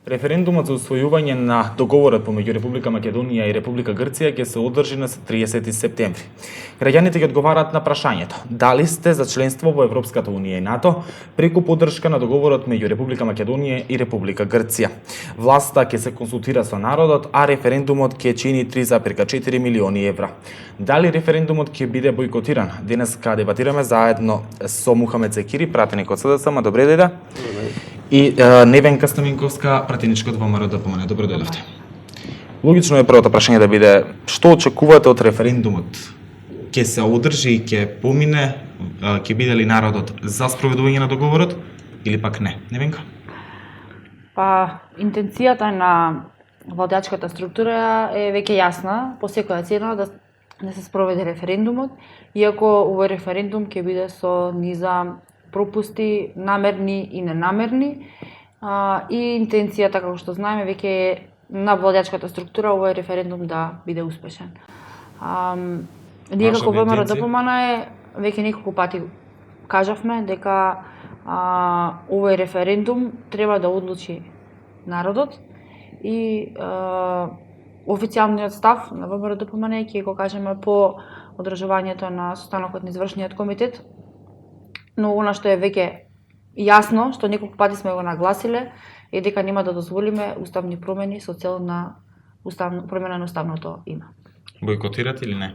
Референдумот за усвојување на договорот помеѓу Република Македонија и Република Грција ќе се одржи на 30 септември. Граѓаните ќе одговараат на прашањето: дали сте за членство во Европската унија и НАТО преку поддршка на договорот меѓу Република Македонија и Република Грција. Власта ќе се консултира со народот, а референдумот ќе чини 3,4 милиони евра. Дали референдумот ќе биде бойкотиран? Денеска дебатираме заедно со Мухамед Секири, пратеник од СДСМ. Добре дојде. И Невенка Стаменковска, пратеничка од ВМРО ДПМН. Добро дојдовте. Логично е првото прашање да биде: што очекувате од референдумот? Ќе се одржи и ќе помине, ќе биде ли народот за спроведување на договорот или пак не? Невенка? Па, интенцијата на владачката структура е веќе јасна, по секоја цена да се спроведе референдумот, иако овој референдум ќе биде со низа пропусти, намерни и ненамерни, и интенцијата, како што знаеме, веќе е на владачката структура овој референдум да биде успешен. Ние како ВМРО ДПМН веќе неколку пати кажавме дека овој референдум треба да одлучи народот и официјалниот став на ВМРО ДПМН ќе го кажеме по одржувањето на состанокот на извршниот комитет. Но она што е веќе јасно, што неколку пати сме го нагласиле, е дека нема да дозволиме уставни промени со цел на промена на уставното име. Бойкотират или не?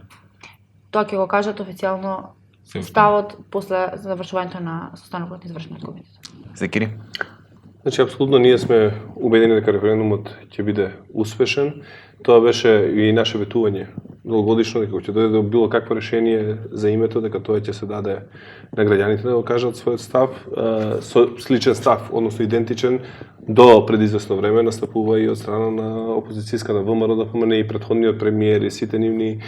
Тоа ќе го кажат официјално ставот после завршувањето на состанокот на извршниот комитет. Секири? Значи, апсолутно ние сме убедени дека референдумот ќе биде успешен. Тоа беше и наше ветување долгогодишно, дека ќе дојде до било какво решение за името, дека тоа ќе се даде на граѓаните да го кажат својот став, со сличен став, односно идентичен до пред известно време настапува и од страна на опозицијска на ВМРО ДПМН и претходниот премиер и сите нивни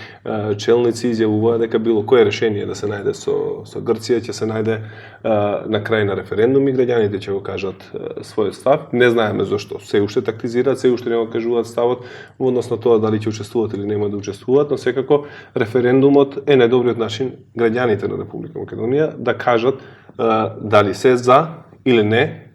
челници изјавуваа дека било кое решение да се најде со Грција ќе се најде на крај на референдум и граѓаните ќе го кажат својот став. Не знаеме зошто се уште тактизираат, се уште не го кажуваат ставот во однос на тоа дали ќе учествуваат или нема да учествуваат, но секако референдумот е најдобриот начин граѓаните на Република Македонија да кажат дали се за или не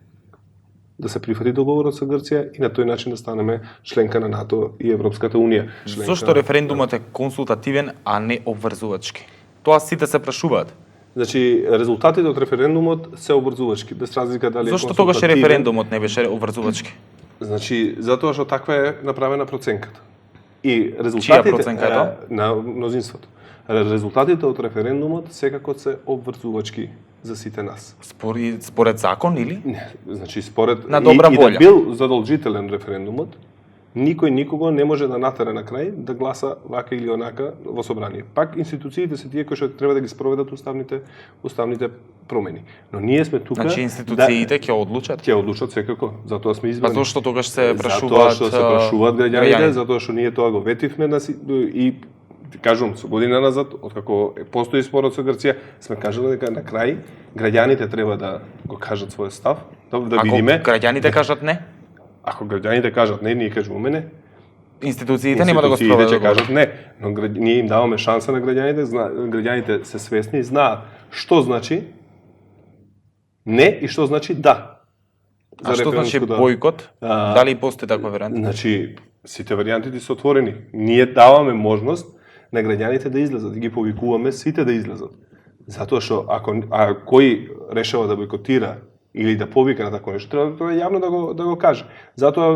да се прифати договорот со Грција и на тој начин да станеме членка на НАТО и Европската унија. Зошто референдумот е консултативен, а не обврзувачки? Тоа сите се прашуваат. Значи, резултатите од референдумот се обврзувачки, без разлика дали Зошто тогаш референдумот не беше обврзувачки? Значи, затоа што таква е направена проценката. И Чија проценка е тоа? На мнозинството. Резултатите од референдумот секако се обврзувачки за сите нас. Според закон или? Не, значи според на добра и волја. да бил задолжителен референдумот, никој никого не може да натера на крај да гласа вака или онака во собрание. Пак институциите се тие кои што треба да ги спроведат уставните промени. Но ние сме тука. Значи институциите ќе одлучат. Ќе одлучат секако, затоа сме избрани. Па зошто тогаш се прашуваат? Затоа што се прашуваат граѓаните, затоа што ние тоа го ветивме и кажувам со година назад, откако постои спорот со Грција, сме кажале дека на крај граѓаните треба да го кажат својот став, да видиме. Ако граѓаните кажат не? Ако граѓаните кажат не, ние кажуваме не. Институциите нема да го спроведат. Институциите ќе кажат не, но ние им даваме шанса на граѓаните, граѓаните се свесни и знаат што значи не и што значи да. А што значи бојкот? Дали постои таква варијанта? Значи, сите варијантите се отворени. Ние даваме можност на граѓаните да излезат, да ги повикуваме сите да излезат. Затоа што ако кој решава да бойкотира или да повика на такво нешто, треба тоа јавно да го каже. Затоа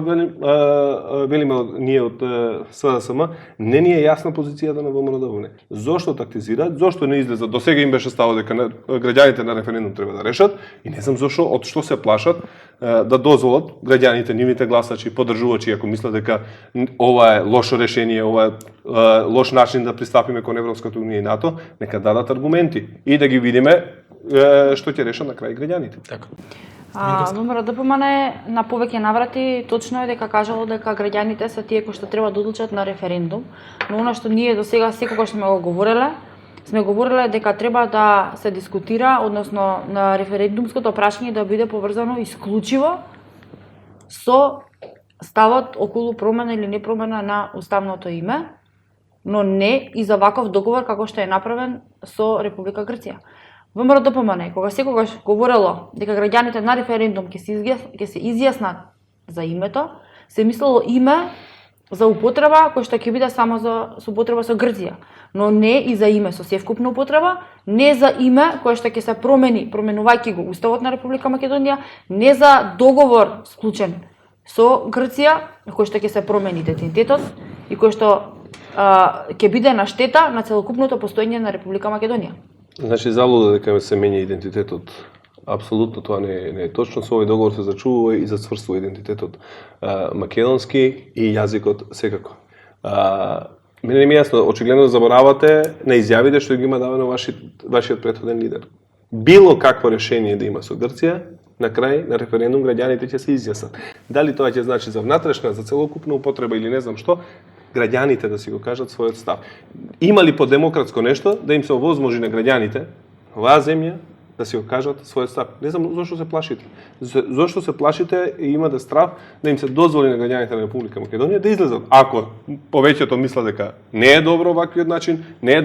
велиме ние од СДСМ, не ни е јасна позицијата на ВМРО ДПМН. Зошто тактизираат, зошто не излезат? До сега им беше ставот дека граѓаните на референдум треба да решат и не знам зошто, од што се плашат да дозволат граѓаните, нивните гласачи, поддржувачи, ако мислат дека ова е лошо решение, ова е лош начин да пристапиме кон Европската унија и НАТО, нека дадат аргументи и да ги видиме што ќе решат на крај граѓаните. Така. ВМРО ДПМН на повеќе наврати точно е дека кажало дека граѓаните се тие кои што треба да одлучат на референдум, но она што ние досега секогаш сме го говореле дека треба да се дискутира, односно на референдумското прашање да биде поврзано исклучиво со ставот околу промена или не промена на уставното име, но не и за ваков договор како што е направен со Република Грција. ВМРО ДПМН, кога секогаш говорело дека граѓаните на референдум ќе се изјаснат за името, се мислело име за употреба кој што ќе биде само за употреба со Грција, но не и за име со севкупна употреба, не за име кое што ќе се промени, променувајќи го Уставот на Република Македонија, не за договор склучен со Грција, кој што ќе се промени идентитетот и кој што ќе биде на штета на целокупното постоење на Република Македонија. Значи, залуда дека се менја идентитетот. Апсолутно тоа не е точно. Со овој договор се зачувува и зацврстува идентитетот македонски и јазикот секако. Мене не ми е јасно, очигледно заборавате на изјавите што ги има давано вашиот претходен лидер. Било какво решение да има со Грција, на крај на референдум граѓаните ќе се изјаснат. Дали тоа ќе значи за внатрешна, за целокупна употреба или не знам што, граѓаните да си го кажат својот став. Има ли по-демократско нешто да им се овозможи на граѓаните оваа земја да си го кажат својот став? Не знам зошто се плашите. Зошто се плашите и имате страв да им се дозволи на граѓаните на Република Македонија да излезат. Ако повеќето мислат дека не е добро ваквиот начин, не е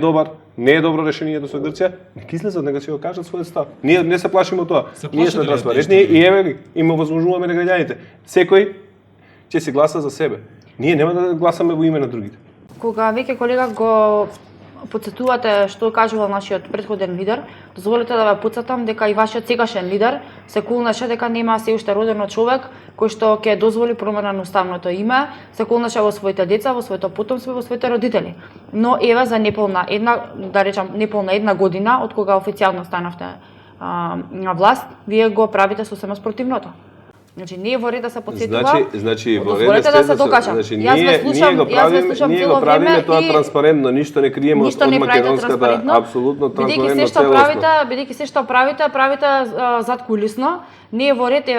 добро решението со Грција, нека излезат, нека си го кажат својот став. Ние не се плашиме од тоа. Ние сме транспарентни и еве ги, им овозможуваме на граѓаните. Секој ќе си гласа за себе. Ние нема да гласаме во име на другите. Кога веќе колега го подсетувате што кажувал нашиот претходен лидер, дозволете да ве подсетам дека и вашиот сегашен лидер се кулнаше дека нема се уште родено човек кој што ќе дозволи промена на уставното име, се кулнаше во своите деца, во своето потомство и во своите родители. Но еве за неполна една година од кога официјално станавте на власт, вие го правите сосема спротивното. Значи не е во ред да се подсетува. Значи во ред да се докажам. Значи ние го правиме тоа транспарентно, ништо не криеме од македонската, апсолутно транспарентно целосно. Бидејќи се што правите зад кулисно, не е во ред,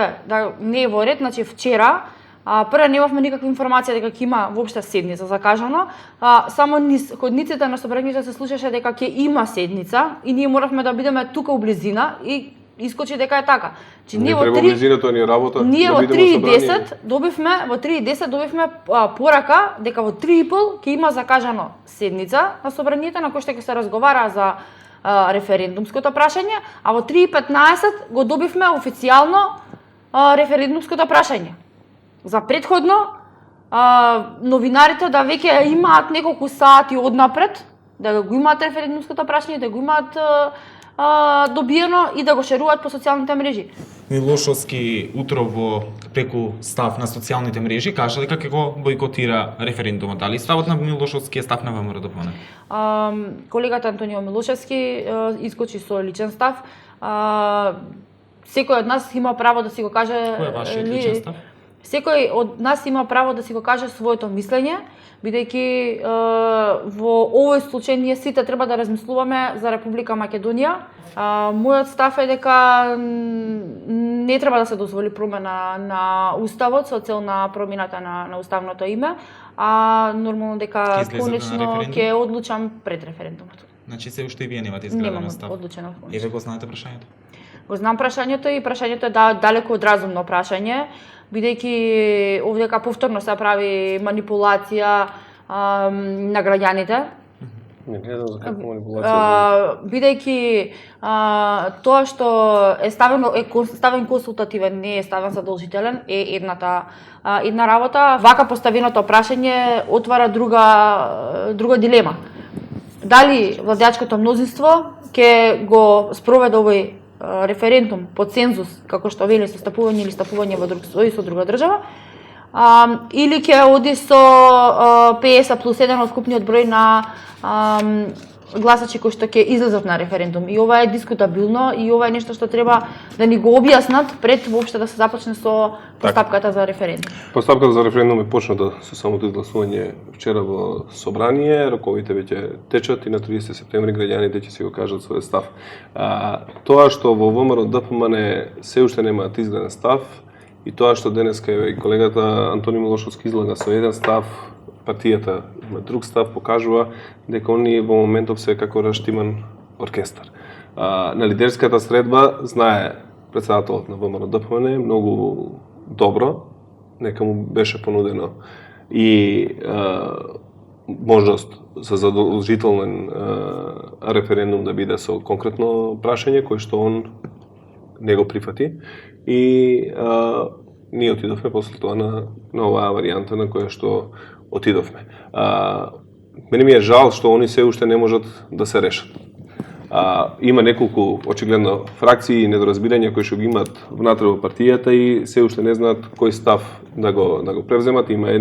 не е во ред, значи вчера прво немавме никаква информација дека ќе има воопште седница закажано, само низ ходниците на собранието се слушаше дека ќе има седница и ние моравме да бидеме тука у близина и искочи дека е така. Че ние во 3:10 добивме порака дека во 3:30 ќе има закажано седница на собранието на кој што ќе се разговара за референдумското прашање, а во 3:15 го добивме официјално референдумското прашање. За претходно новинарите да веќе имаат неколку сати однапред да го имаат референдумското прашање, да го имаат добиено и да го шеруваат по социјалните мрежи. Милошовски утро во преку став на социјалните мрежи кажа дека ќе го бойкотира референдумот. Дали ставот на Милошовски е став на ВМРО-ДПМН? Колегата Антонио Милошевски искочи со личен став. Секој од нас има право да си го каже. Кој е вашиот личен став? Секој од нас има право да си го каже своето мислење, бидејќи во овој случај ние сите треба да размислуваме за Република Македонија. Мојот став е дека не треба да се дозволи промена на уставот со цел на промената на уставното име, а нормално дека конечно ќе одлучам пред референдумот. Значи се уште и вие немате изграден став. Немам одлучено. Еве го знаете прашањето. Го знам прашањето и прашањето е далеку од разумно прашање, бидејќи овдека повторно се прави манипулација на граѓаните. Не знам за каква манипулација. Бидејќи тоа што е ставен консултативен, не е ставен задолжителен, е една работа. Вака поставеното прашање отвара друга дилема. Дали владеачкото мнозинство ќе го спроведе овој референдум по цензус, како што вели со стапување или стапување во со друга држава, или ќе оди со 50+1 од скупниот број на гласачи кои што ќе излезат на референдум. И ова е дискутабилно и ова е нешто што треба да ни го објаснат пред воопште да се започне со постапката за референдум. Постапката за референдум е почната со самото изгласување вчера во собрание, роковите веќе течат и на 30 септември граѓаните ќе си го кажат својот став. Тоа што во ВМРО-ДПМН се уште немаат изграден став и тоа што денеска и колегата Антони Милошовски излага со еден став, партијата има друг став, покажува дека оние во моментов се како раштиман оркестар. На лидерската средба знае претседателот на ВМРО-ДПМН многу добро, нека му беше понудено и можност за задолжителен референдум да биде со конкретно прашање кој што он не го прифати и ние отидовме после тоа на оваа варијанта на која што отидовме. Мене ми е жал што они се уште не можат да се решат. Има неколку очигледно фракции и недоразбирања кои што ги имаат внатре во партијата и се уште не знаат кој став да го превземат. Има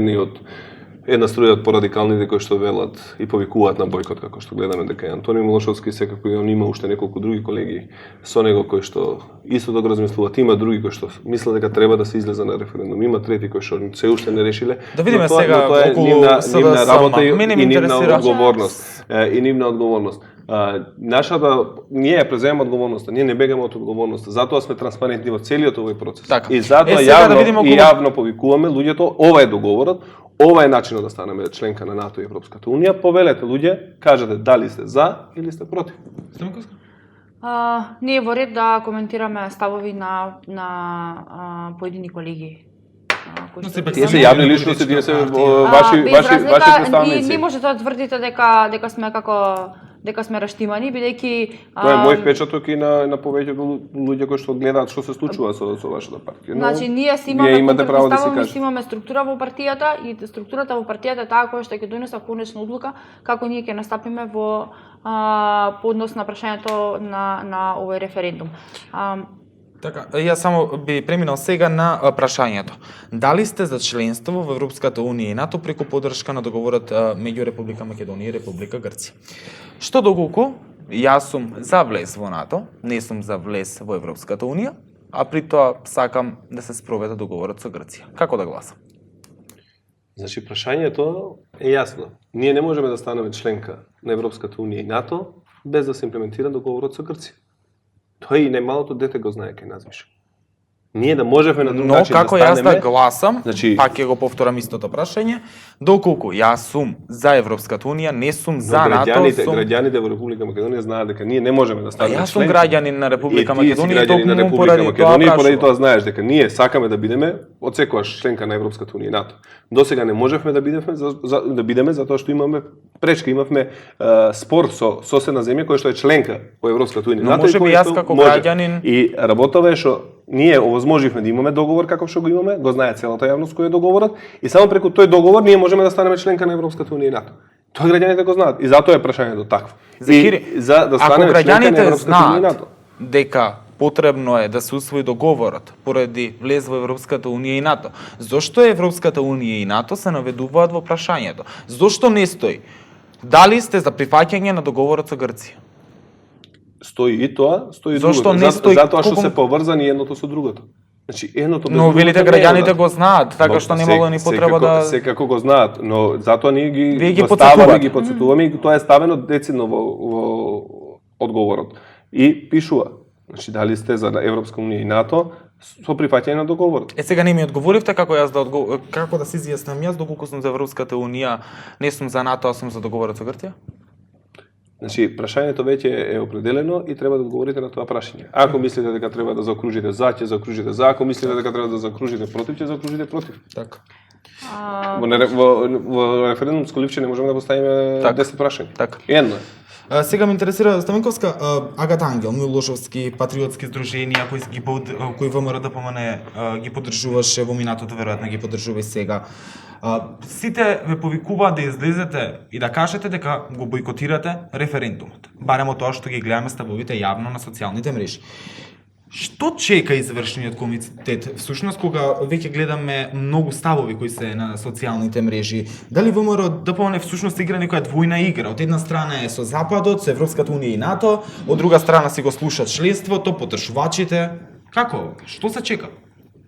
една струја од порадикалните кои што велат и повикуваат на бойкот, како што гледаме дека е Антони Милошовски, секако и он има уште неколку други колеги со него кои што исто да го размислуваат. Има други кои што мислат дека треба да се излезе на референдум. Има трети кои што се уште не решиле. Да видиме тоа, сега тоа е околу нивна работа и нивна одговорност. И нивна одговорност. Ние ја преземаме одговорноста, ние не бегаме од одговорноста. Затоа сме транспарентни во целиот овој процес. Така. И затоа јавно повикуваме луѓето, ова е договорот, ова е начинот да станеме членка на НАТО и Европската унија. Повелете луѓе, кажете дали сте за или сте против. Ние во ред да коментираме ставови на поедини колеги. Тие се јавни личности, тие се ваши представници. Не можете да тврдите дека сме раштимани, бидејќи Тоа е мој впечаток и на повеќето луѓе кои што гледаат што се случува со вашата партија. Значи ние си имаме ставови, си имаме структура во партијата и структурата во партијата е таа која што ќе донесе конечна одлука како ние ќе настапиме во по однос на прашањето на овој референдум. Така, јас само би преминал сега на прашањето. Дали сте за членство во Европската унија и НАТО преку поддршка на договорот меѓу Република Македонија и Република Грција? Што доколку јас сум за влез во НАТО, не сум за влез во Европската унија, а при тоа сакам да се спроведе договорот со Грција. Како да гласам? Значи, прашањето е јасно. Ние не можеме да станеме членка на Европската унија и НАТО без да се имплементира договорот со Грција. Тоа и најмалото дете го знае кај нас више. Ние да можеме на друг начин да станеме... Но како јас да гласам, пак ќе го повторам истото прашање, доколку јас сум за Европската унија, не сум за НАТО, граѓаните во Република Македонија знаат дека ние не можеме да станеме членки. Јас сум граѓанин на Република Македонија, токму поради тоа знаеш дека ние сакаме да бидеме од секојаш членка на Европската унија и НАТО. Досега не можевме да бидеме затоа што имаме пречка, имавме спор со соседна земја која што е членка во Европската унија и НАТО. Но можеби јас како граѓанин и работава е што ние овозможивме да имаме договор каков што го имаме, го знае целата јавност кој е договорот и само преку тој договор ние можеме да станеме членка на Европската унија и НАТО. Тоа граѓаните го знаат и затоа е прашањето такво. За да станеме членка на Европската унија и НАТО. Дека потребно е да се усвои договорот поради влез во Европската унија и НАТО. Зошто Европската унија и НАТО се наведуваат во прашањето? Зошто не стои? Дали сте за прифаќање на договорот со Грција? Стои и тоа, стои и зошто другото. Не стои? Затоа што се поврзани едното со другото. Значи, едното без но велите граѓаните го знаат, така што немало ни потреба да секако го знаат, но затоа ние ги ставаме, ги потсетуваме и тоа е ставено децидно во одговорот. И пишува, значи дали сте за Европска унија и НАТО со прифаќање на договорот. Сега не ми одговоривте како јас како да се изјаснам јас доколку сум за Европската унија, не сум за НАТО, а сум за договорот со Грција? Значи, прашањето веќе е определено и треба да одговорите на тоа прашање. Ако мислите дека треба да заокружите за, ќе заокружите за, ако мислите дека треба да заокружите против, ќе заокружите против. Така. Во референдумско ливче не можеме да поставиме 10 прашања. Така. Едно е. Сега ме интересира Стаменковска, Агата Ангел, Милошовски, патриотски здруженија кои ВМРО ДПМН ги поддржуваше во минатото, веројатно ги поддржува и сега. Сите ве повикуваат да излезете и да кажете дека го бойкотирате референдумот. Барем од тоа што ги гледаме ставовите јавно на социјалните мрежи. Што чека извршниот комитет всушност кога веќе гледаме многу ставови кои се на социјалните мрежи? Дали ВМРО ДПМН всушност игра некоја двојна игра? Од една страна е со Западот, со Европската унија и НАТО, од друга страна си го слушат членството, потрошувачите. Како? Што се чека?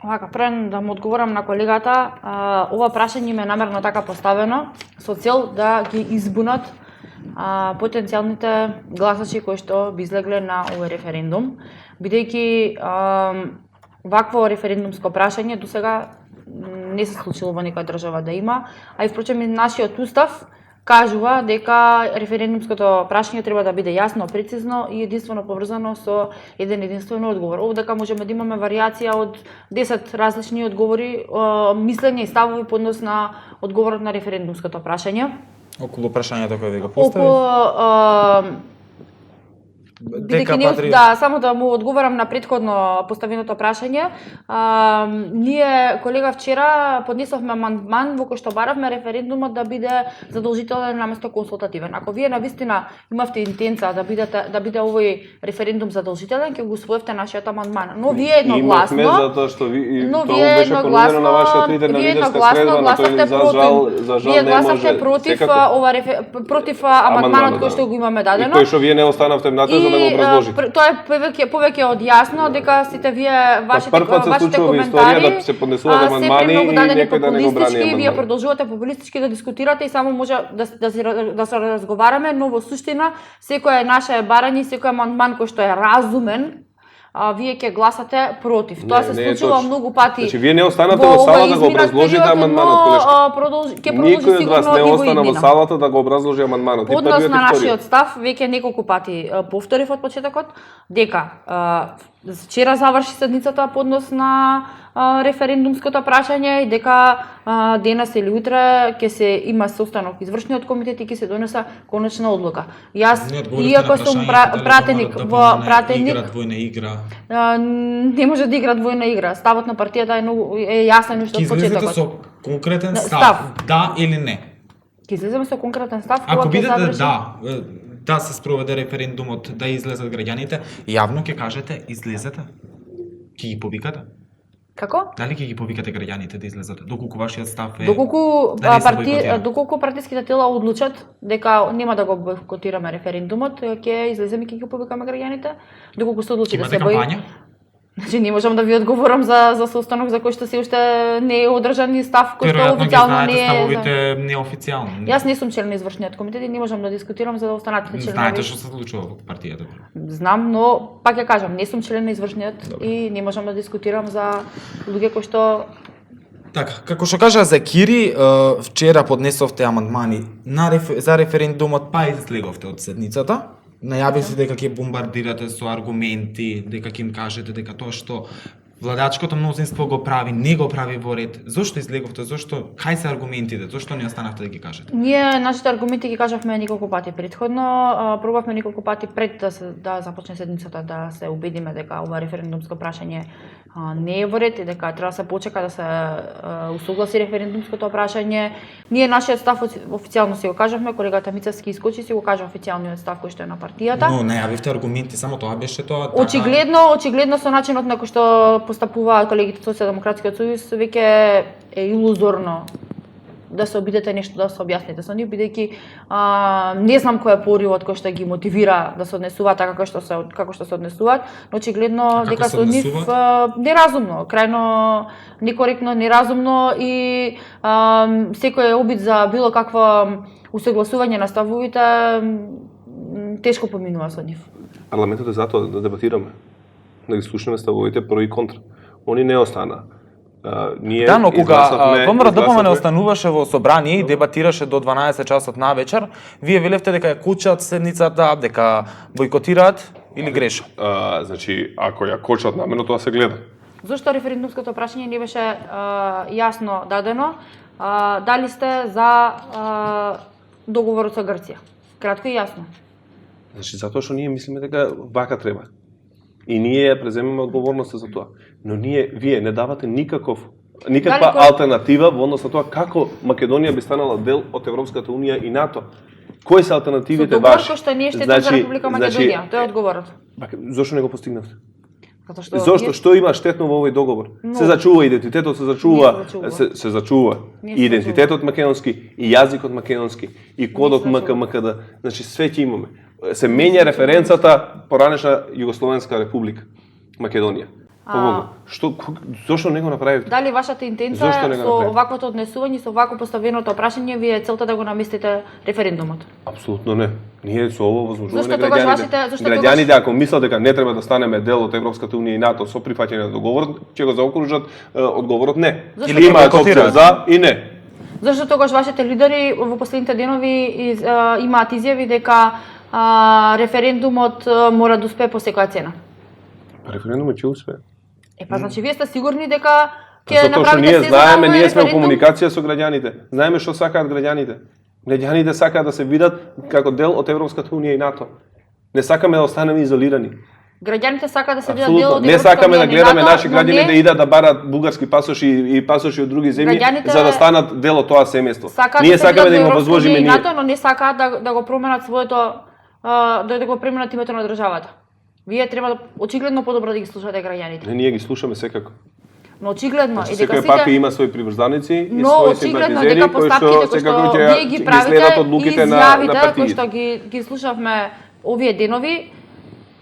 Вака, пред да му одговорам на колегата, ова прашање им е намерно така поставено со цел да ги избунат потенцијалните гласачи кои што би излегле на овој референдум, бидејќи вакво референдумско прашање досега не се случило во некоја држава да има, а и впрочем и нашиот устав кажува дека референдумското прашање треба да биде јасно, прецизно и единствено поврзано со еден единствен одговор. Овдека можеме да имаме варијација од 10 различни одговори, мислења и ставови по однос на одговорот на референдумското прашање. Околу прашањето кое ви го постави? Да, само да му одговорам на претходно поставеното прашање. Ние, колега, вчера поднесовме амандман во кој што баравме референдумот да биде задолжителен наместо консултативен. Ако вие навистина имавте интенца да биде овој референдум задолжителен, ќе го усвоевте нашиот амандман. Но вие едногласно, затоа што тоа беше понудено на вашиот лидер на лидерска средба, но тој за жал не може. Против амандманот кој што го имаме дадено. И кој што вие не останавте внатре за да го образложите. Тоа е повеќе од јасно дека сите вие вашите коментари да се поднесуваат амандмани и некој да не го брани амандман. Вие продолжувате популистички да дискутирате и само може да се разговараме, но во суштина секој наше барање, секој амандман кој што е разумен, вие ќе гласате против. Тоа се случува многу пати. Значи вие не останате во сала да го образложите амандманот, колешко. Никој од вас не остана во салата да го образложи амандманот. Однос на нашиот став, веќе неколку пати повторив од почетокот, дека вчера заврши седницата по однос на референдумското прашање и дека денес или утре ќе се има состанок извршниот комитет и ќе се донеса конечна одлука. Јас иако сум пратеник двојна игра. Не може да игра двојна игра. Ставот на партијата е јасен уште од почетокот. Со конкретен став, да или не? Ќе излеземе со конкретен став. Ако бидете да се спроведе референдумот, да излезат граѓаните, јавно ќе кажете излезете? Ќе ги повикате? Како? Дали ќе ги повикате граѓаните да излезат? Доколку вашиот став е доколку партиските тела одлучат дека нема да го бойкотираме референдумот, ќе излеземе и ќе ги повикаме граѓаните. Доколку се одлучи да се бои. Значи не можам да ви одговорам за состанок за кој што се уште не е одржан и став кој што официјално не е. Ставовите неофицијално. Јас не сум член на извршниот комитет и не можам да дискутирам за да останат членови. Знаете што се случува во партијата? Знам, но пак ја кажам, не сум член на извршниот и не можам да дискутирам за луѓе кои што Така, како што кажа за Кири, вчера поднесовте амандмани за референдумот, па излеговте од седницата. Најавивте дека ќе бомбардирате со аргументи, дека ќе им кажете дека тоа што владачкото мнозинство го прави, не го прави во ред. Зошто излеговте? Зошто? Кај се аргументите? Зошто не останавте да ги кажете? Ние нашите аргументи ги кажавме неколку пати претходно, пробавме неколку пати пред да започне седницата да се убедиме дека ова референдумско прашање не е во ред и дека треба да се почека да се усогласи референдумското прашање. Ние нашиот став официјално си го кажавме, колегата Мицевски искочи си го кажа официјалниот став кој што е на партијата. Но најавивте аргументи, само тоа беше тоа. Очигледно со начинот на кој што постапуваат колегите од Социјалдемократскиот сојуз веќе е илузорно да се обидете нешто да се објасните со нив, бидејќи не знам кој е поривот кој што ги мотивира да се однесуваат така како што се однесуваат, но очигледно дека со нив неразумно, крајно некоректно, неразумно и секој обид за било каква усогласување на ставовите тешко поминува со нив. Парламентот е затоа да дебатираме, да ги слушаме ставовите про и контра. Они не остана. Да, но кога ВМРО-ДПМН не остануваше во собрание и дебатираше до 12 часот навечер, вие велевте дека ја кочат седницата, дека бойкотираат или грешат? Значи, ако ја кочат намерно, тоа се гледа. Зошто референдумското прашање не беше јасно дадено? Дали сте за договорот со Грција? Кратко и јасно. Значи, затоа што ние мислиме дека вака треба. И ние ја преземаме одговорноста за тоа. Но вие не давате никаква алтернатива во однос на тоа како Македонија би станала дел од Европската унија и НАТО. Кои се алтернативите ваши? Со договор кој што не е штетен за Република Македонија, тоа е одговорот. Зошто не го постигнавте? Зошто? Што има штетно во овој договор? Се зачува идентитетот, се зачува и идентитетот македонски, и јазикот македонски, и кодот МКМКД. Значи све ќе имаме. Се менја референцата поранешна Југословенска република Македонија. Зошто не го направите? Дали вашата интенца со оваквото однесување, со овако поставеното прашање ви е целта да го наместите референдумот? Апсолутно не. Ние со ово возможуваме граѓаните, ако мислат дека не треба да станеме дел од Европската унија и НАТО со прифаќање на договорот, ќе го заокружат одговорот не. Или имаат опција за и не. Зашто тогаш вашите лидери во последните денови имаат изјави дека референдумот мора да успее по секоја цена? Референдумот ќе успее. Значи вие сте сигурни дека ќе направите се за Затоа што ние знаеме, ние сме во комуникација со граѓаните. Знаеме што сакаат граѓаните. Граѓаните сакаат да се видат како дел од Европската унија и НАТО. Не сакаме да останеме изолирани. Граѓаните сакаат да се видат дел Апсолутно. од Не Европска сакаме да унија, гледаме НАТО, наши но граѓани не да идат да барат бугарски пасоши и пасоши од други земји Граѓаните за да станат дел од тоа семејство. сакаат Ние да се сакаме видат да им во Европска обозложиме унија и ние. НАТО, но не сакаат да го променат своето да го променат името на државата. Вие треба да очигледно подобро да ги слушате граѓаните. Ние ги слушаме секако. Но очигледно и дека Секој папа има своји приврзаници и но своји очигледно симпатизери дека кои постапките што кои секако што ќе вие ги ги правите следат и одлуките на изјавите кои партиите. што ги слушавме овие денови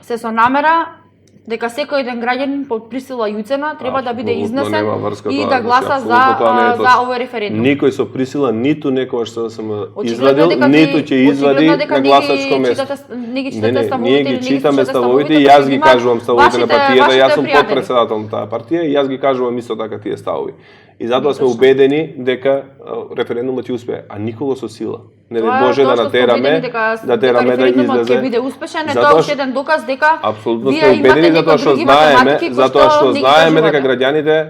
се со намера дека секој еден граѓанин под присила и уцена треба да биде Апсолутно изнесен нема врска и тоа, да значи, гласа апсолутно тоа не е за точно. овој референдум. Никој со присила ниту некогаш се сам Очигледно извадил, дека ниту ќе извади очигледно дека на гласачко место. Не ги читате ставовите ние или ги не ги читаме слушате ставовите и кои јас ги ги имаат кажувам ставовите на партијата, јас сум пријатели. подпредседател на таа партија и јас ги кажувам исто така тие ставови. И затоа сме Точно. убедени дека референдумот ќе успее, а никого со сила. Не Тоа дај Боже тоа да што сме натераме, убедени дека референдумот ќе биде успешен, е Затоа тоа што- уште еден доказ дека Апсолутно вие сме имате убедени некои затоа што други знаеме, математики кои затоа што не ги знаеме дека кажувате. граѓаните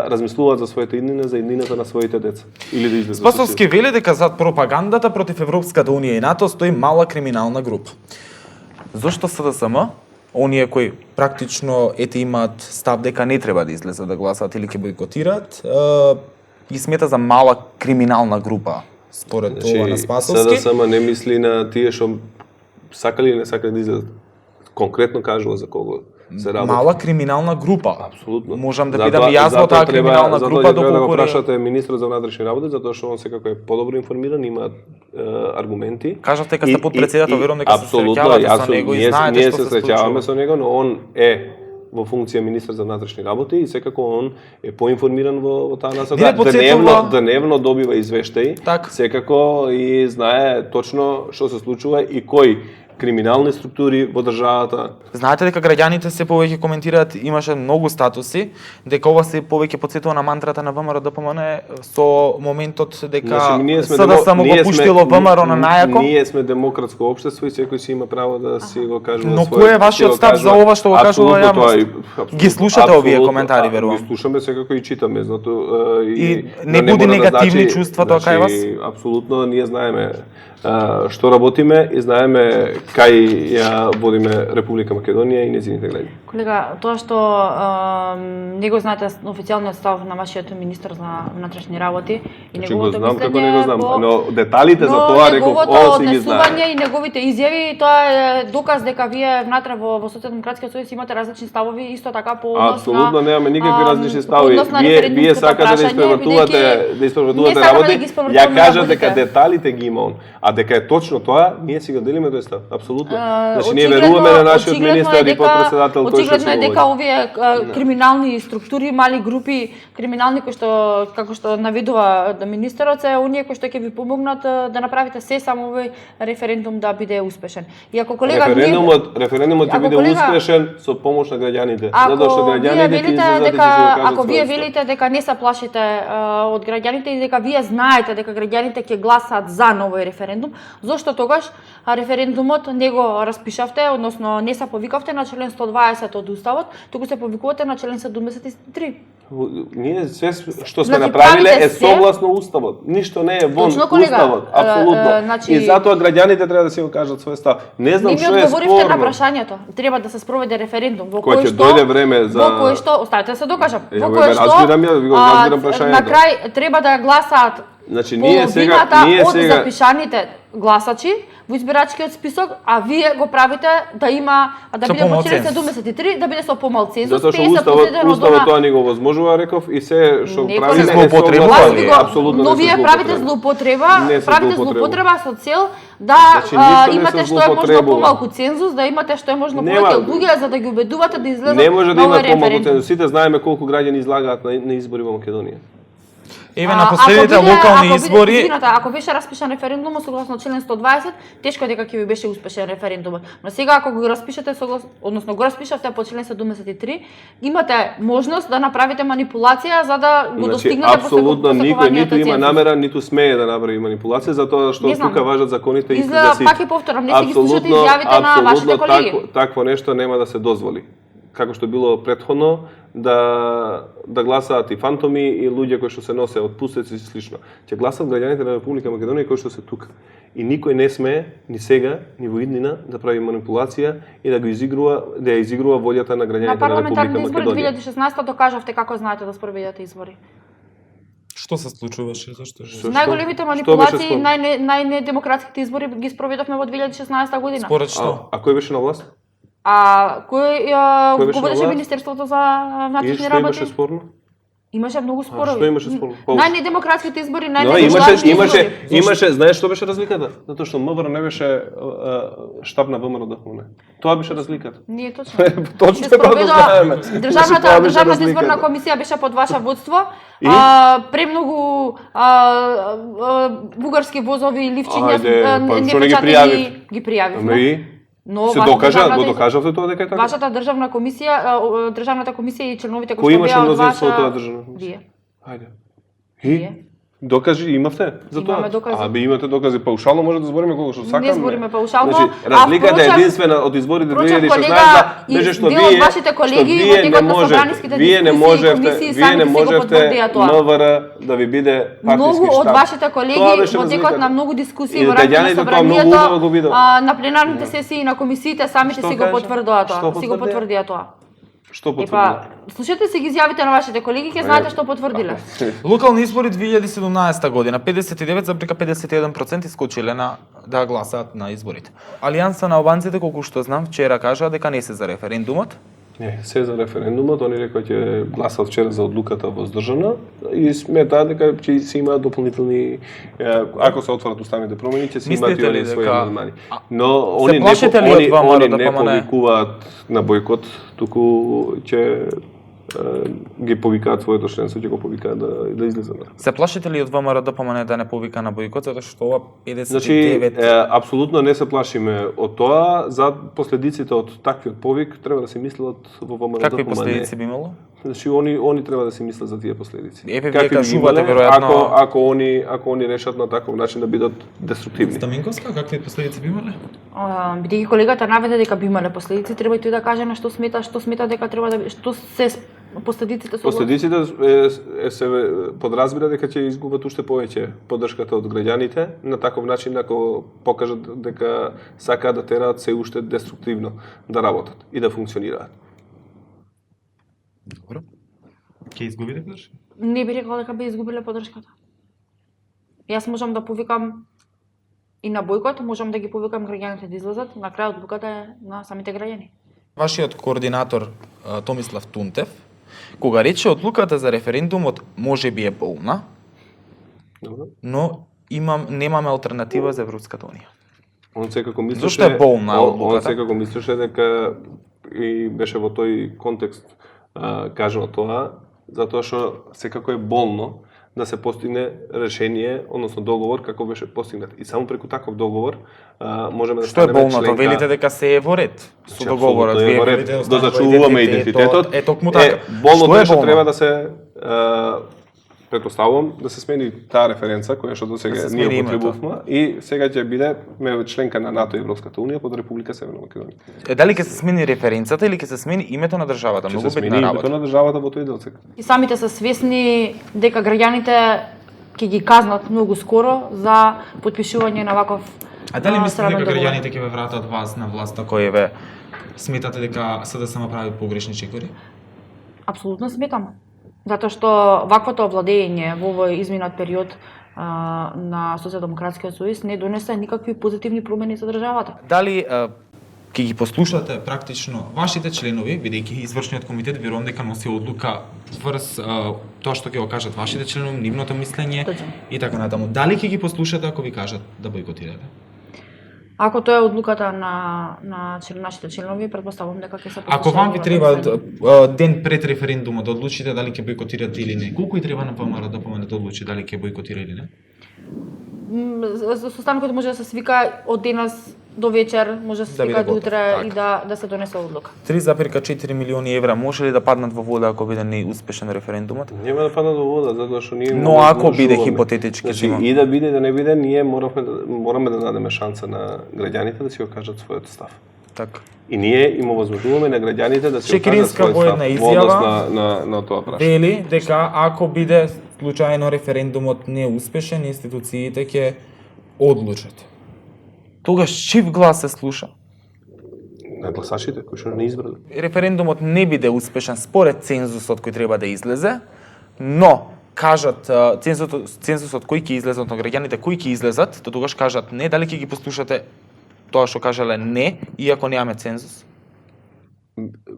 размислуваат за својата иднина, за иднината на своите деца или да излезат. Спасовски вели дека зад пропагандата против Европската унија и НАТО стои мала криминална група. Зошто СДСМ, оние кои практично имаат став дека не треба да излезат да гласат или ќе бойкотираат, ги смета за мала криминална група според ова на Спасовски. СДСМ не мисли на тие што сакали или не сакали да излезат. Конкретно кажува за кого се работи. Мала криминална група. Апсолутно. Можам да питам и јас во таа криминална група треба да го доколку прашате министрот за внатрешни работи, затоа што он секако е подобро информиран, има аргументи. Кажавте дека сте подпредседател, верувам дека се апсолутно, среќавате со него и ние знаете ние што се се среќаваме случува. со него, но он е во функција министар за внатрешни работи и секако он е поинформиран во таа насока. Не подсетува- Дневно добива извештаи, Так. секако и знае точно што се случува и кои криминални структури во државата. Знаете дека граѓаните се повеќе коментираат, имаше многу статуси, дека ова се повеќе подсетува на мантрата на ВМРО ДПМН со моментот дека СДСМ го пуштило ВМРО на најако. Ние сме демократско општество и секој си има право да си го каже. Но кој е вашиот став за ова што го кажува јавност? Ги слушате овие коментари, верувам. Ги слушаме секако и читаме, зато И не буди негативни чувства тоа кај вас? Апсолутно, ние знаеме што работиме и знаеме кај ја водиме Република Македонија и нејзините граѓани. Колега, тоа што не го знаете официјалниот став на вашиот министер за внатрешни работи и Значи го неговото знам како мислење не го знам, по- но деталите за но тоа реков, неговото о, си ги знае. однесување и неговите изјави, тоа е доказ дека вие внатре во Социјалдемократскиот сојуз имате различни ставови, исто така по однос Апсолутно немаме никакви различни по ставови. однос на Вие референдумското сакате да прашање, испревртувате бидејќи ние сакаме работи. да ги испревртуваме Ја кажа работите. дека деталите ги има он, а дека е точно тоа, ние си го делиме тој став. Апсолутно. Значи ние Очигледно- веруваме на нашиот очигледно е министер и дека- подпредседател тој што Очигледно е се дека говори. овие криминални структури, мали групи криминални кои што како што наведува министерот се оние кои што ќе ви помогнат да направите се само овој референдум да биде успешен. И ако колега Референдумот ќе Ако биде колега- успешен со помош на граѓаните, затоа што Ако вие граѓаните ќе велите излезат и ќе дека си го кажат ако вие својот став. велите дека не се плашите од граѓаните и дека вие знаете дека граѓаните ќе гласаат за новој референдум, зошто тогаш референдумот не го распишавте, односно не се повикавте на член 120 од уставот, туку се повикувате на член 73. Ние све што сме Значи, направиле правите е се- согласно уставот. Ништо не е вон Точно, колега. уставот, апсолутно. Значи- И затоа граѓаните треба да си го кажат свој став. Не знам Не ми што е одговоривте на спорно. прашањето. Треба да се спроведе референдум во Кој кој ќе што дојде време за- во кој што оставете да се докажам. Ја Во го кој што разбирам ја, ви го разбирам на прашањето. крај треба да гласаат Значи ние сега половината од сега запишаните гласачи во избирачкиот список, а вие го правите да има да Со биде по помал член цензус. 73, да биде со помал цензус, затоа што 50% уставот тоа ни го возможува, реков, и се што Не, правиме се злоупотребува согласно, ли? апсолутно но не се вие правите злоупотреба. злоупотреба, Не се правите злоупотреба. злоупотреба со цел да Значи, ништо не имате се што е можно злоупотребува. помалку цензус, да имате што е можно Нема. повеќе луѓе за да ги убедувате да излезат Не може да на има овој помалку референдум. цензус. Сите знаеме колку граѓани излагаат на избори во Македонија. Еве на последните локални избори, Извината, ако беше распишан референдумот согласно член 120, тешко е дека ќе ви беше успешен референдумот. Но сега ако го распишете односно го распишавте по член 73, имате можност да направите манипулација за да го Значи, достигнете апсолутно никој ниту има цензус. намера, ниту смее да направи манипулација, затоа што Не знам. тука важат законите исти Изгледа, за сите. пак и повторам, не си ги слушате изјавите на вашите колеги. Такво нешто нема да се дозволи. како што било претходно, да гласаат и фантоми и луѓе кои што се носе отпустеци и слично. Ќе гласаат граѓаните на Република Македонија кои што се тука. И никој не смее ни сега, ни во иднина да прави манипулација и да ја изигрува волјата на граѓаните на Република парламентарните избори Македонија. 2016 докажавте како знаете да спроведете избори. Што се случуваше? Зашто? Најголемите манипулации, најнедемократските избори ги спроведовме во 2016 година. Според што? А кој беше на власт? Кој беше го водеше на власт? Министерството за И внатрешни што работи? имаше спорно? Имаше многу спорови. Што имаше спорно? Најнедемократските избори, Но најнедемократските имаше, знаеш што беше разликата? Затоа што МВР не беше штаб на ВМРО ДПМН. Тоа беше разликата. Не е точно. Точно Се тоа го спроведува знаеме. Тоа беше Државната разликата. изборна комисија беше под ваше водство. И? Премногу бугарски возови и ливчиња Ајде, па што не ги непечатени пријавив? ги пријавивме. Ама и? Но Се докажавте тоа дека е така? Вашата државна комисија, државната комисија и членовите Кој кои што имаше беа од мнозинство ваша... од тоа државна комисија? Вие. Ајде. Вие. И? Докажи, имавте за тоа? Имаме докази. Имате докази, паушално може да збориме колку што сакаме. Не збориме паушално, Значи, разликата е единствена од изборите 2016 беше што дел од вашите колеги во текот на собраниските дискусии и комисии сами си го потврдија тоа. МВР да ви биде партиски Многу од штаб. вашите колеги Тоа беше во текот разликата. на многу дискусии И во рамките на граѓаните тоа многу убаво го видат. собранието, на пленарните сесии и на комисиите самите Што си го кажа? потврдоа Што тоа. Си го потврдија? потврдија тоа. Што Епа, потврдија? слушате се ги изјавите на вашите колеги, ќе знаете што потврдиле. Локални избори 2017 година 59,51% искочиле на да гласаат на изборите. Алијанса на албанците, колку што знам, вчера кажа дека не се за референдумот. Не, се за референдумот, они рекоа ќе гласат вчера за одлуката воздржана и сметаат дека ќе се имаат дополнителни ако се отворат уставните промени ќе се имаат и Мислите ли они своји дека- амандмани. Но они плашите ли од они ВМРО да не помане? повикуваат на бойкот, туку ќе ги повикаат своето членство, ќе го повикаат да излезат. Се плашите ли од ВМРО да помане да не повика на бойкот, затоа што ова 59... Значи, апсолутно не се плашиме од тоа, за последиците од таквиот повик треба да се мислат во ВМРО. Какви последици би имало? Значи они треба да се мислат за тие последици. Вие Какви би кажувате, имале, веројатно- ако они решат на таков начин да бидат деструктивни. Стаминковска, какви последици би имале? Бидејќи колегата наведе дека би имале последици, треба и тој да каже на што смета дека треба да што се последиците со Последиците се подразбира дека ќе изгубат уште повеќе поддршката од граѓаните на таков начин ако покажат дека сакаат да тераат се уште деструктивно да работат и да функционираат. Добро. Ќе изгубите поддршка? Не би рекла дека би изгубиле поддршката. Јас можам да повикам и на бојкот, можам да ги повикам граѓаните да излезат, на крајот одлуката е на самите граѓани. Вашиот координатор Томислав Тунтев, кога рече одлуката за референдумот може би е болна, Добро. но немаме алтернатива за Европската унија. Он секако мислеше Зошто е болна он одлуката? секако мислеше дека и беше во тој контекст кажано тоа, затоа што секако е болно да се постигне решение, односно договор како беше постигнат. И само преку таков договор можеме да Што е станеме болно? членка. Велите дека се е во ред со Значи, договорот. апсолутно е во ред. велите Да останува зачувуваме идентитетот. Е токму така. Болно Што е што болно? треба да се претпоставувам да се смени таа референца која што досега Да се ние смени името. употребувавме и сега ќе биде членка на НАТО и Европската унија под Република Северна Македонија. Дали ќе се смени референцата или ќе се смени името на државата? Ќе Многу се смени битна името работа. на државата во тој дел сега. И самите се свесни дека граѓаните ќе ги казнат многу скоро за потпишување на ваков А дали мислите срамен дека договор. граѓаните ќе ве вратат вас на власта кој ве сметате дека СДСМ прави погрешни чекори? Апсолутно сметам. Затоа што ваквото овладење во овој изминат период на Социјалдемократскиот сојуз не донесе никакви позитивни промени за државата. Дали ќе ги послушате практично вашите членови, бидејќи извршниот комитет верувам дека носи одлука врз тоа што ќе го кажат вашите членови, нивното мислење Точно. и така натаму. Дали ќе ги послушате ако ви кажат да бойкотирате? Ако тоа е одлуката на нашите членови, претпоставувам дека ќе се послушаат. Ако вам ви нивните треба мислења. ден пред референдумот да одлучите дали ќе бойкотирате или не, колку и треба на ВМРО да помине да одлучи дали ќе бойкотира или не? Состанокот може да се свика од денес до вечер, може да се Да биде свика до готов, утре така. и да се донесе одлука. 3,4 милиони евра може ли да паднат во вода ако биде неуспешен референдумот? Нема да паднат во вода затоа што ние Но можеме ако да биде жуваме. хипотетички, Значи, зимам. и да биде и да не биде, ние мораме да дадеме шанса на граѓаните да си го кажат својот став. Така. И ние им овозможуваме на граѓаните да се Чекиринска окажат во свој една став во однос изјава на тоа прашање. вели дека ако биде случајно референдумот неуспешен, институциите ќе одлучат. Тогаш чив глас се слуша? На гласачите кои што не избрали. Референдумот не биде успешен според цензусот кој треба да излезе, но кажат цензусот кој ќе излезе, одно граѓаните кои ќе излезат, тогаш кажат не, дали ќе ги послушате тоа што кажале не, иако немаме цензус?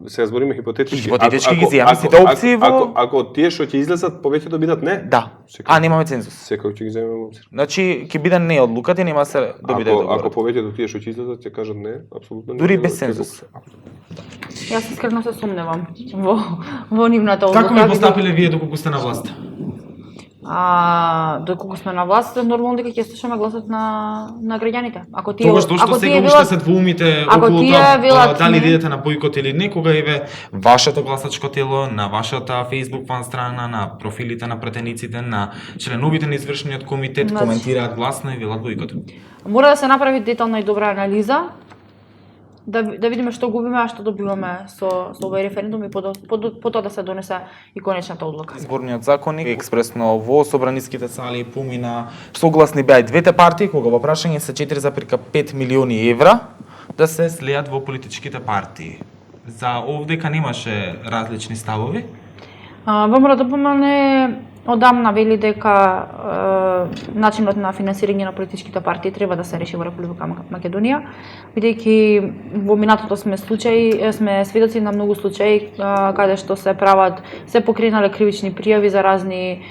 Сега збориме хипотетички. Хипотетички ги земаме сите опции во... Ако тие што ќе излезат повеќе да бидат не? Да, а немаме цензус. Секој ќе ги земеме во обзир. Значи, ќе биде не одлуката и нема се да биде Ако договорот. повеќето тие што ќе излезат ќе кажат не, апсолутно не. Дури без цензус. Јас искрено се сумневам во нивната одлука. Како ми постапиле вие доколку сте на власт? Доколку сме на власт, нормално дека ќе слушаме гласот на граѓаните. Ако тие Тогаш дошто сега уште се двумите околу тоа дали идете на бојкот или не, кога еве вашето гласачко тело, на вашата Facebook фан страна, на профилите на пратениците, на членовите на извршниот комитет коментираат гласно и велат бојкот. Мора да се направи детална и добра анализа, да видиме што губиме, а што добиваме со овој референдум и потоа да се донесе и конечната одлука. Изборниот законник експресно во собраниските сали помина согласни беа и двете партии кога во прашање се 4,5 милиони евра да се слеат во политичките партии. За овдека немаше различни ставови. ВМРО ДПМН одамна вели дека начинот на финансирање на политичките партии треба да се реши во Република Македонија, бидејќи во минатото сме сведоци на многу случаи каде што се покренале кривични пријави за разни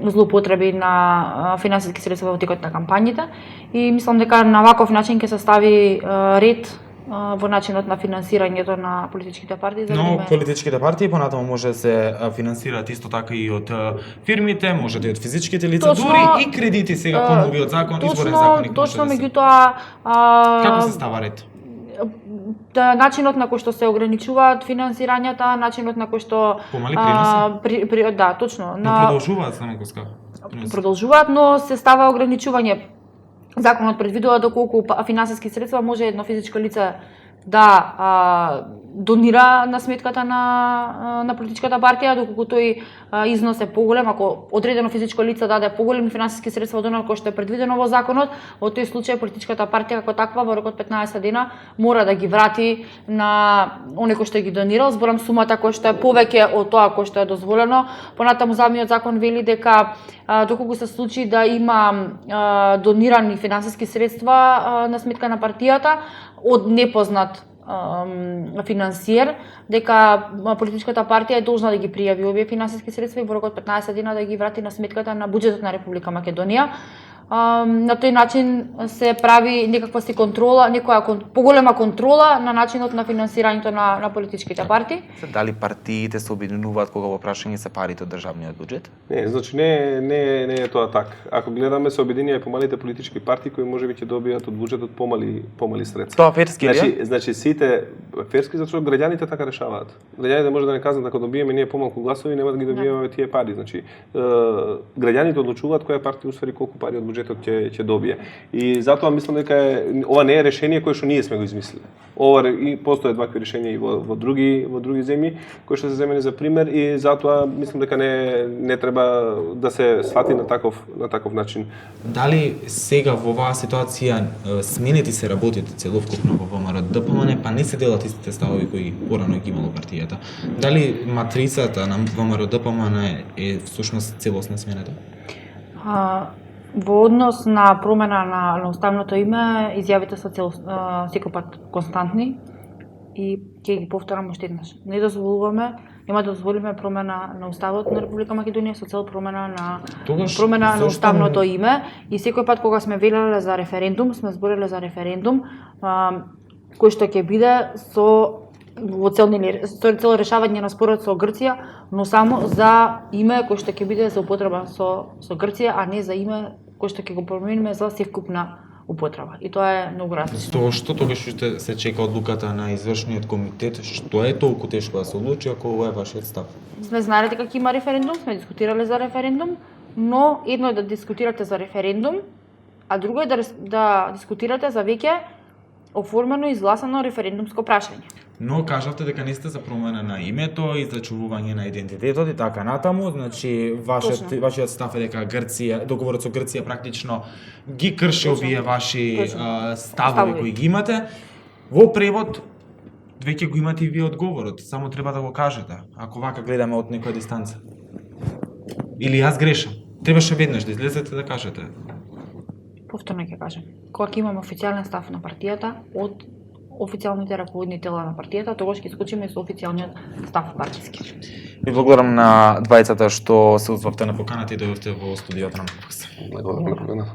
злоупотреби на финансиски средства во текот на кампањите и мислам дека на ваков начин ќе се стави ред во начинот на финансирањето на политичките партии. Но политичките партии понатаму може да се финансираат исто така и од фирмите, може да и од физичките лица, дури и кредити сега по новиот закон, изборен законник. Точно, меѓутоа како се става ред? Начинот на кој што се ограничуваат финансирањата, начинот на кој што помали приноси? Да, точно. Но продолжуваат самокоска. Продолжуваат, но се става ограничување. Законот предвидува доколку финансиски средства може едно физичко лице да донира на сметката на политичката партија, доколку тој износ е поголем, ако одредено физичко лице даде поголеми финансиски средства од она кој што е предвидено во законот, во тој случај политичката партија како таква во рок од 15 дена мора да ги врати на оној кој што ги донирал, зборам сумата која што е повеќе од тоа кој што е дозволено. Понатаму самиот закон вели дека доколку се случи да има донирани финансиски средства на сметка на партијата од непознат финансиер, дека политичката партија е должна да ги пријави овие финансиски средства и во рок од 15 дена да ги врати на сметката на буџетот на Република Македонија. На тој начин се прави некаква контрола, некоја поголема контрола на начинот на финансирањето на политичките партии. Дали партиите се обединуваат кога во прашање се парите од државниот буџет? Не, значи не е тоа така. Ако гледаме се обединија и помалите политички партии кои можеби ќе добијат од буџетот помали средства. Тоа ферски ли? Значи сите ферски затоа граѓаните така решаваат. Граѓаните може да не кажат ако добиеме ние помалку гласови, нема да ги добиеме тие пари. Значи граѓаните одлучуваат која партија усвари колку пари од буџетот ќе добие. И затоа мислам дека ова не е решение кое што ние сме го измислиле. Ова и постојат вакви решенија и во други земји кои што се земени за пример и затоа мислам дека не треба да се свати на таков начин. Дали сега во оваа ситуација сменети се работите целокупно во ВМРО ДПМН, па не се делат истите ставови кои порано ги имало партијата? Дали матрицата на ВМРО ДПМН е всушност целосно сменета? Во однос на промена на уставното име, изјавите се секој пат константни и ќе ги повторам уште еднаш. Не дозволуваме, нема да дозволиме промена на уставот на Република Македонија со цел промена на уставното име и секој пат кога сме велеле за референдум, сме збореле за референдум кој што ќе биде во цел решавање на спорот со Грција, но само за име кој што ќе биде за употреба со Грција, а не за име кој што ќе го промениме за севкупна употреба. И тоа е многу различно. Што тогаш уште се чека одлуката на извршниот комитет, што е толку тешко да се одлучи ако ова е вашиот став? Сме знаеле дека ќе има референдум, сме дискутирале за референдум, но едно е да дискутирате за референдум, а друго е да дискутирате за веќе оформено и изгласано референдумско прашање. Но кажавте дека не сте за промена на името и за чувување на идентитетот и така натаму, значи вашиот став е дека Грција, договорот со Грција практично ги крши овие ваши ставови кои ги имате. Во превод веќе го имате и вие одговорот, само треба да го кажете, ако вака гледаме од некоја дистанца. Или јас грешам. Требаше веднаш да излезете да кажете. Повторно ќе кажам. Кога ќе имаме официјален став на партијата од официјалните раководни тела на партијата, тогаш ќе исклучиме со официјалниот став партиски. Ви благодарам на двајцата што се узвавте на поканата и дојдовте во студиото на Мапакс. Благодарам на поканата.